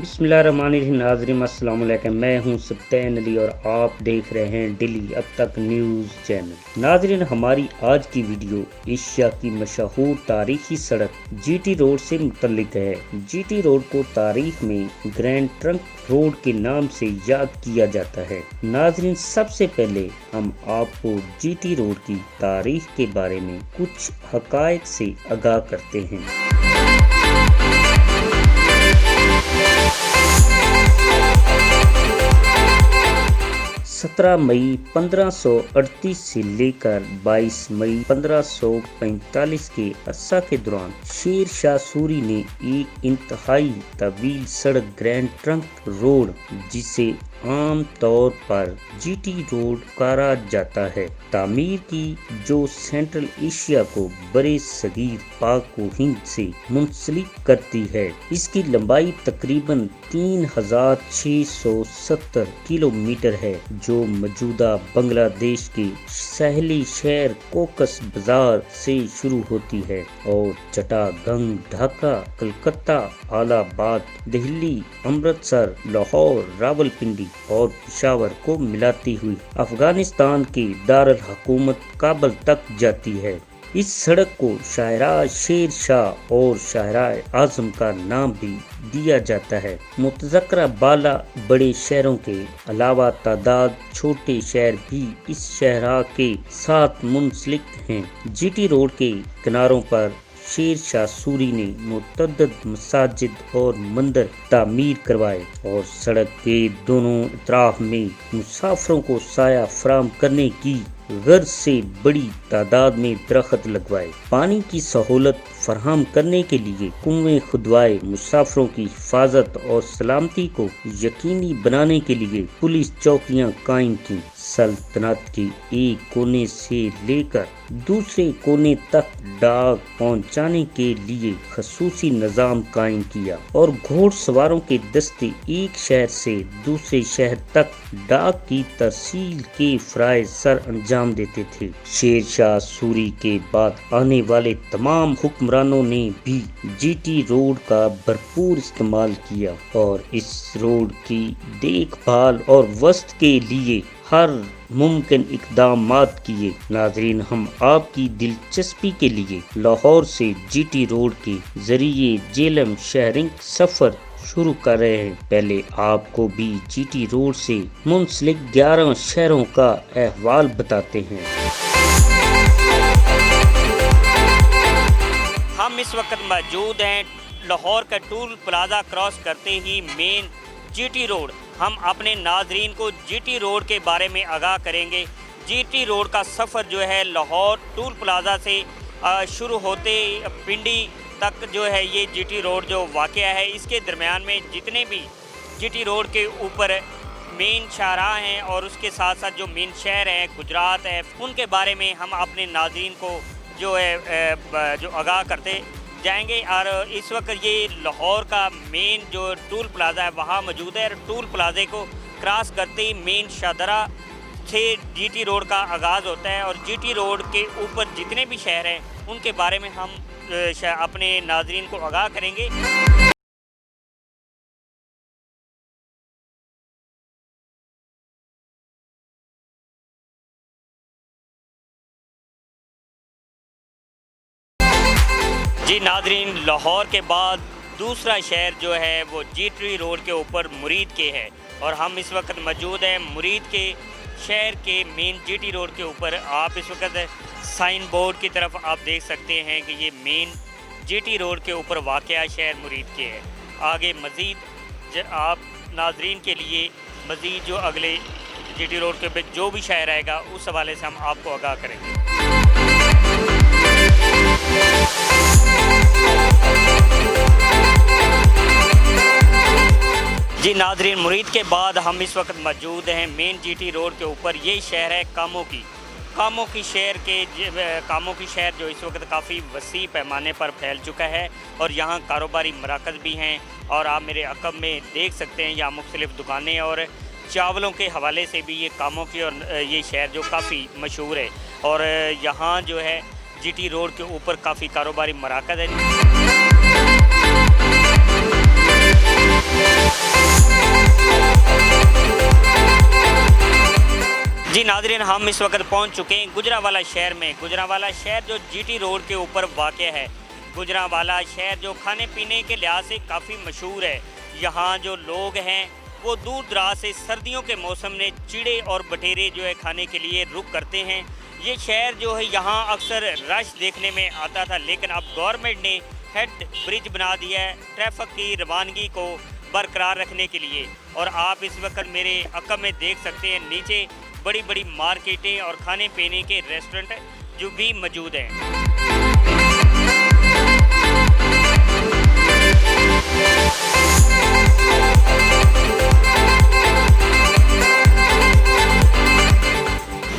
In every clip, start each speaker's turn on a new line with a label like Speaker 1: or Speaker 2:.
Speaker 1: बिस्मिल्लाहिर्रहमानिर्रहीम। नाज़रीन अस्सलाम वालेकुम। मैं हूं सब्तैन अली और आप देख रहे हैं डेली अब तक न्यूज़ चैनल। नाज़रीन, हमारी आज की वीडियो एशिया की मशहूर तारीखी सड़क जीटी रोड से मुतल्लिक है। जीटी रोड को तारीख में ग्रैंड ट्रंक रोड के नाम से याद किया जाता है। नाज़रीन, सबसे पहले हम आपको जीटी रोड की तारीख के बारे में कुछ हकायक से आगाह करते हैं। 17 मई 1538 से लेकर 22 मई 1545 के अरसा के दौरान शेर शाह सूरी ने एक इंतहाई तवील सड़क ग्रैंड ट्रंक रोड, जिसे आम तौर पर जीटी रोड कहा जाता है, तामीर की, जो सेंट्रल एशिया को बड़े सगीर पाक व हिंद से मुंसलिक करती है। इसकी लंबाई तकरीबन 3670 किलोमीटर है, जो मौजूदा बांग्लादेश के सहेली शहर कोकस बाजार से शुरू होती है और चट्टागंग, ढाका, कलकत्ता, इलाहाबाद, दिल्ली, अमृतसर, लाहौर, रावलपिंडी और पेशावर को मिलाती हुई अफगानिस्तान के दारुल हुकूमत काबुल तक जाती है। इस सड़क को शाहराह शेर शाह और शाहराह आजम का नाम भी दिया जाता है। मुतज़क्करा बाला बड़े शहरों के अलावा तादाद छोटे शहर भी इस शाहराह के साथ मुंसलिक हैं। जीटी रोड के किनारों पर शेर शाह सूरी ने मुतअद्दिद मसाजिद और मंदिर तामीर करवाए और सड़क के दोनों अतराफ में मुसाफिरों को साया फराहम करने की गर्ज से बड़ी तादाद में दरख्त लगवाए। पानी की सहूलत फराहम करने के लिए कुएं खुदवाए। मुसाफिरों की हिफाजत और सलामती को यकीनी बनाने के लिए पुलिस चौकियां कायम की। सल्तनत के एक कोने से लेकर दूसरे कोने तक डाक पहुंचाने के लिए खसूसी निजाम कायम किया और घोड़सवारों के दस्ते एक शहर से दूसरे शहर तक डाक की तरसील के फराइज सर अंजाम देते थे। शेर शाह सूरी के बाद आने वाले तमाम हुक्मरानों ने भी जीटी रोड का भरपूर इस्तेमाल किया और इस रोड की देखभाल और वस्त के लिए हर मुमकिन इक़दामात किए। नाज़रीन, हम आपकी दिलचस्पी के लिए लाहौर से जीटी रोड के जरिए जेलम शहरिंग सफ़र शुरू कर रहे हैं। पहले आपको भी जीटी रोड से मुंसलिक 11 शहरों का अहवाल बताते हैं।
Speaker 2: हम इस वक्त मौजूद हैं लाहौर का टूल प्लाजा क्रॉस करते ही मेन जीटी रोड। हम अपने नाजरीन को जीटी रोड के बारे में आगाह करेंगे। जीटी रोड का सफ़र जो है लाहौर टूल प्लाजा से शुरू होते पिंडी तक जो है ये जीटी रोड जो वाक़या है, इसके दरमियान में जितने भी जीटी रोड के ऊपर मेन शाहराह हैं और उसके साथ साथ जो मेन शहर हैं गुजरात है, उनके बारे में हम अपने नाज़रीन को जो है जो आगाह करते जाएंगे। और इस वक्त ये लाहौर का मेन जो टूल प्लाजा है वहाँ मौजूद है। टूल प्लाजे को क्रॉस करते ही मेन शाहदरा से जीटी रोड का आगाज़ होता है और जीटी रोड के ऊपर जितने भी शहर हैं उनके बारे में हम अपने नाज़रीन को आगाह करेंगे। जी नाज़रीन, लाहौर के बाद दूसरा शहर जो है वो जीटी रोड के ऊपर मुरीद के है और हम इस वक्त मौजूद हैं मुरीद के शहर के मेन जीटी रोड के ऊपर। आप इस वक्त साइन बोर्ड की तरफ आप देख सकते हैं कि ये मेन जीटी रोड के ऊपर वाक़या शहर मुरीद के है। आगे मज़ीद आप नाजरीन के लिए मज़ीद जो अगले जीटी रोड के ऊपर जो भी शहर आएगा उस हवाले से हम आपको आगाह करेंगे। जी नाजरीन, मुरीद के बाद हम इस वक्त मौजूद हैं मेन जीटी रोड के ऊपर। ये शहर है कामों की शहर जो इस वक्त काफ़ी वसी पैमाने पर फैल चुका है और यहाँ कारोबारी मराकज़ भी हैं और आप मेरे अक़ब में देख सकते हैं यहाँ मुख्तलिफ़ दुकानें और चावलों के हवाले से भी ये कामों की और ये शहर जो काफ़ी मशहूर है और यहाँ जो है जीटी रोड के ऊपर काफ़ी कारोबारी मराकज़ है। नाज़रीन, हम इस वक्त पहुंच चुके हैं गुजरांवाला शहर में। गुजरांवाला शहर जो जीटी रोड के ऊपर वाक़ है। गुजरांवाला शहर जो खाने पीने के लिहाज से काफ़ी मशहूर है। यहाँ जो लोग हैं वो दूर दराज से सर्दियों के मौसम में चिड़े और बटेरे जो है खाने के लिए रुक करते हैं। ये शहर जो है यहाँ अक्सर रश देखने में आता था, लेकिन अब गवर्नमेंट ने हेड ब्रिज बना दिया है ट्रैफिक की रवानगी को बरकरार रखने के लिए। और आप इस वक्त मेरे अक्ब में देख सकते हैं नीचे बड़ी बड़ी मार्केटें और खाने पीने के रेस्टोरेंट जो भी मौजूद हैं।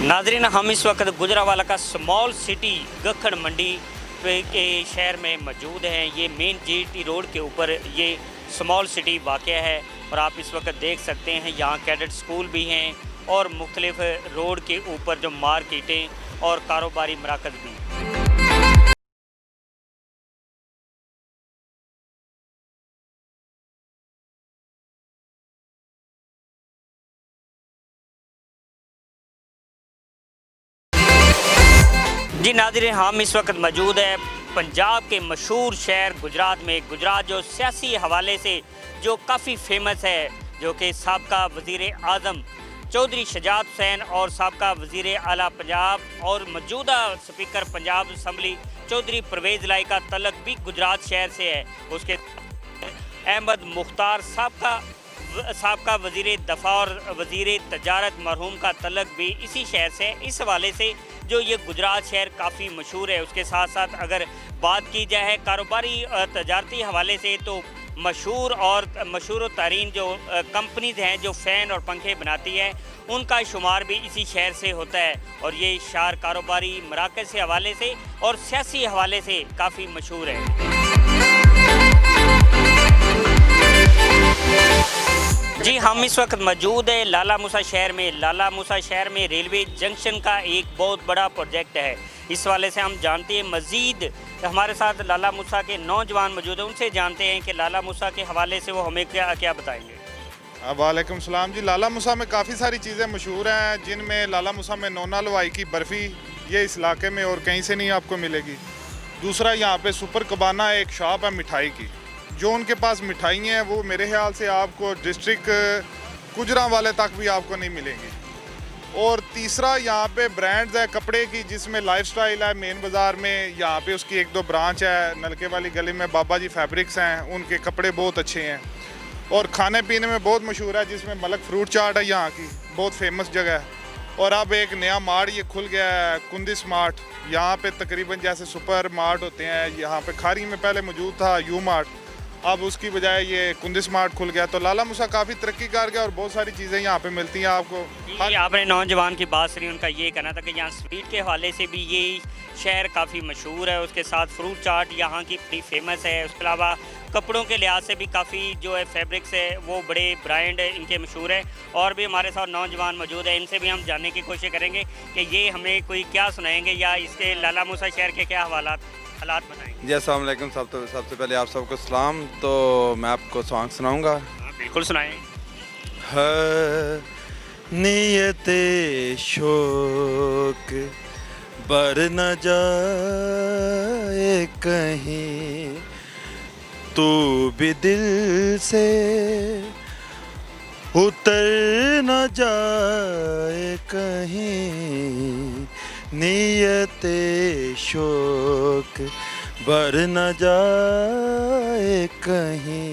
Speaker 2: नाज़रीन, हम इस वक्त गुजरांवाला का स्मॉल सिटी गखड़ मंडी के शहर में मौजूद हैं। ये मेन जीटी रोड के ऊपर ये स्मॉल सिटी वाक़या है और आप इस वक्त देख सकते हैं यहाँ कैडेट स्कूल भी हैं और मुख्तलिफ रोड के ऊपर जो मार्केटें और कारोबारी मराकज़ भी। जी नाज़रीन, हम इस वक्त मौजूद है पंजाब के मशहूर शहर गुजरात में। गुजरात जो सियासी हवाले से जो काफ़ी फेमस है, जो कि साबका वज़ीर आज़म चौधरी शजात हुसैन और साबका वज़ीर आला पंजाब और मौजूदा स्पीकर पंजाब असम्बली चौधरी परवेज़ लाई का तल्लुक़ भी गुजरात शहर से है। उसके अहमद मुख्तार साबका वज़ीर दफ़ा और वज़ीर तजारत मरहूम का तल्लुक़ भी इसी शहर से है। इस हवाले से जो ये गुजरात शहर काफ़ी मशहूर है। उसके साथ साथ अगर बात की जाए कारोबारी तजारती हवाले से, तो मशहूर तरीन जो कंपनीज़ हैं जो फ़ैन और पंखे बनाती है, उनका शुमार भी इसी शहर से होता है। और ये शहर कारोबारी मराकज़ के हवाले से और सियासी हवाले से काफ़ी मशहूर है। जी, हम इस वक्त मौजूद है लाला मूसा शहर में। लाला मूसा शहर में रेलवे जंक्शन का एक बहुत बड़ा प्रोजेक्ट है। इस वाले से हम जानते हैं, मज़ीद हमारे साथ लाला मूसा के नौजवान मौजूद हैं, उनसे जानते हैं कि लाला मूसा के हवाले से वो हमें क्या बताएंगे।
Speaker 3: वालेकुम सलाम जी। लाला मूसा में काफ़ी सारी चीज़ें मशहूर हैं, जिनमें लाला मूसा में नोना लवाई की बर्फ़ी ये इस इलाके में और कहीं से नहीं आपको मिलेगी। दूसरा, यहाँ पे सुपर कबाना एक शॉप है मिठाई की। जो उनके पास मिठाई हैं वो मेरे ख्याल से आपको डिस्ट्रिक्ट गुजरांवाले तक भी आपको नहीं मिलेंगी। और तीसरा, यहाँ पे ब्रांड्स है कपड़े की, जिसमें लाइफस्टाइल है मेन बाज़ार में। यहाँ पे उसकी एक दो ब्रांच है। नलके वाली गली में बाबा जी फैब्रिक्स हैं, उनके कपड़े बहुत अच्छे हैं। और खाने पीने में बहुत मशहूर है, जिसमें मलक फ्रूट चाट है यहाँ की, बहुत फेमस जगह है। और अब एक नया मार्ट ये खुल गया है, कुंदिस मार्ट। यहाँ पे तकरीबन जैसे सुपर मार्ट होते हैं, यहाँ पे खारी में पहले मौजूद था यू मार्ट, अब उसकी बजाय ये कुंदिस मार्ट खुल गया। तो लाला मूसा काफ़ी तरक्की कर गया और बहुत सारी चीज़ें यहाँ पे मिलती हैं आपको।
Speaker 2: आपने नौजवान की बात सुनी, उनका ये कहना था कि यहाँ स्वीट के हवाले से भी ये शहर काफ़ी मशहूर है। उसके साथ फ्रूट चाट यहाँ की बड़ी फेमस है। उसके अलावा कपड़ों के लिहाज से भी काफ़ी जो है फैब्रिक्स है वो बड़े ब्रांड इनके मशहूर है। और भी हमारे साथ नौजवान मौजूद है, इनसे भी हम जानने की कोशिश करेंगे कि ये हमें कोई क्या सुनाएंगे या इसके लाला मूसा शहर के क्या हालात बताएंगे।
Speaker 4: जी अस्सलाम वालेकुम। सबसे पहले आप सबको सलाम। तो मैं आपको सॉन्ग सुनाऊंगा।
Speaker 2: बिल्कुल सुनाएं।
Speaker 4: नियते शोक बर न जाए कहीं, तू भी दिल से उतर न जाए कहीं। नियते शोक बर न जाए कहीं।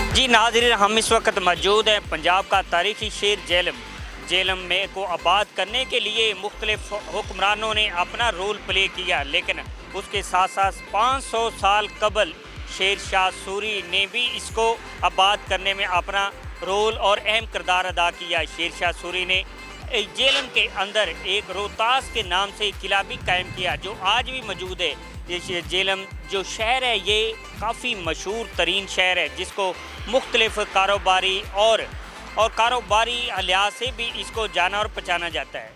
Speaker 2: जी नाज़रीन, हम इस वक्त मौजूद हैं पंजाब का तारीखी शहर झेलम में को आबाद करने के लिए मुख्तलिफ हुक्मरानों ने अपना रोल प्ले किया, लेकिन उसके साथ साथ 500 साल कबल शेर शाह सूरी ने भी इसको आबाद करने में अपना रोल और अहम किरदार अदा किया। शेर शाह सूरी ने झेलम के अंदर एक रोहतास के नाम से किला भी कायम किया, जो आज भी मौजूद है। ये झेलम जो शहर है ये काफ़ी मशहूर तरीन शहर है, जिसको मुख्तलिफ कारोबारी और कारोबारी लिहाज से भी इसको जाना और पहचाना जाता है।